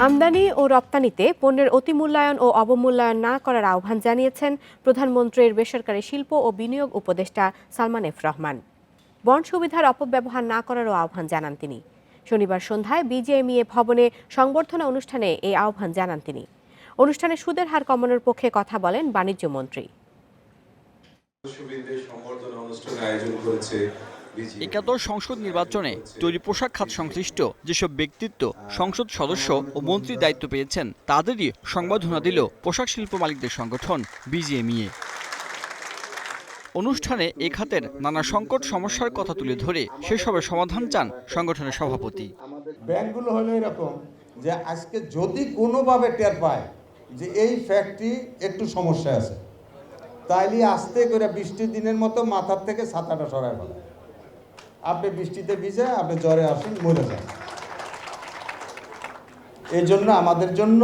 আমদানি ও রপ্তানিতে পণ্যের অতিমূল্যায়ন ও অবমূল্যায়ন না করার আহ্বান জানিয়েছেন প্রধানমন্ত্রীর বেসরকারি শিল্প ও বিনিয়োগ উপদেষ্টা সালমান এফ রহমান। বন্ড সুবিধার অপব্যবহার না করারও আহ্বান জানান তিনি। শনিবার সন্ধ্যায় বিজিএমইএ ভবনে সংবর্ধনা অনুষ্ঠানে এই আহ্বান জানান তিনি। অনুষ্ঠানে সুদের হার কমানোর পক্ষে কথা বলেন বাণিজ্য মন্ত্রী। একাদশ সংসদ নির্বাচনে তৈরি পোশাক খাত সংশ্লিষ্ট যেসব ব্যক্তিত্ব সংসদ সদস্য ও মন্ত্রীর দায়িত্ব পেয়েছেন তাদেরই সংবর্ধনা দিল পোশাক শিল্প মালিকদের সংগঠন বিজিএমইএ। অনুষ্ঠানে এ খাতের নানা সংকট সমস্যার কথা তুলে ধরে সেসবের সমাধান চান সংগঠনের সভাপতি। ব্যাংকগুলো হলো এরকম যে আজকে যদি কোনোভাবে টের পায় যে এই ফ্যাক্টরি একটু সমস্যা আছে, তাইলে আস্তে করে বৃষ্টির দিনের মতো মাথার থেকে ছাতাটা সরায় ফেলে। আপনি বৃষ্টিতে ভিজে আপনি জ্বরে আসেন, মরে যান। এই জন্য আমাদের জন্য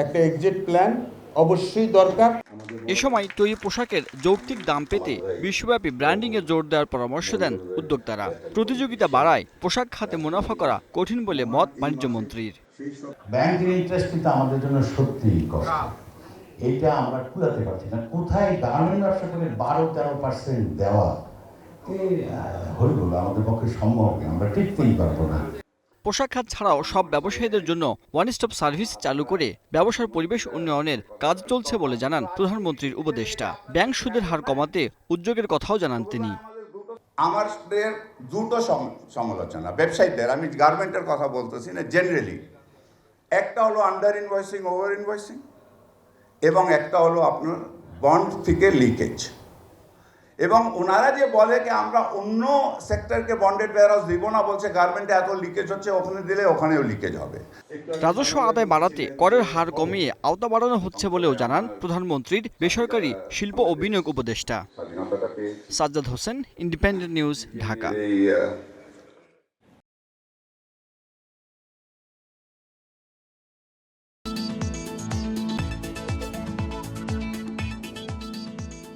একটা এক্সিট প্ল্যান অবশ্যই দরকার। এ সময় তৈরি পোশাকের যৌক্তিক দাম পেতে বিশ্বব্যাপী ব্র্যান্ডিংয়ে জোর দেওয়ার পরামর্শ দেন উদ্যোক্তারা। প্রতিযোগিতা বাড়ায় পোশাক খাতে মুনাফা করা কঠিন বলে মত বাণিজ্য মন্ত্রীর। ব্যাংকের ইন্টারেস্ট কিন্তু আমাদের জন্য সত্যিই কষ্ট, এটা আমরা কুলাতে পারছি না। কোথায় গার্মেন্ট ব্যবসা করে 12-13% দেওয়া হইল আমাদের পক্ষে সম্ভব, আমরা টিকতেই পারবো না। পোশাক খাত ছাড়াও সব ব্যবসায়ীদের জন্য ওয়ান স্টপ সার্ভিস চালু করে ব্যবসার পরিবেশ উন্নয়নের কাজ চলছে বলে জানান প্রধানমন্ত্রীর উপদেষ্টা। ব্যাংক সুদের হার কমাতে উদ্যোগের কথাও জানান তিনি। আমাদের দুটো সমালোচনা ব্যবসায়ীদের, আমি গার্মেন্টের কথা বলতেছি না, জেনারেলি একটা হলো আন্ডার ইনভয়েসিং, ওভার ইনভয়েসিং, এবং একটা হলো আপনার বন্ড থেকে লিকেজ। এবং ওনারা যে বলে যে আমরা অন্য সেক্টরকে বন্ডেড ওয়্যারহাউস দিব না, বলছে গার্মেন্টে এত লিকেজ হচ্ছে, ওখানে দিলে ওখানেও লিকেজ হবে। রাজস্ব আদায় বাড়াতে করের হার কমিয়ে আওতা বাড়ানো হচ্ছে বলেও জানান প্রধানমন্ত্রীর বেসরকারি শিল্প ও বিনিয়োগ উপদেষ্টা। Sajjad Hossain, independent news, Dhaka.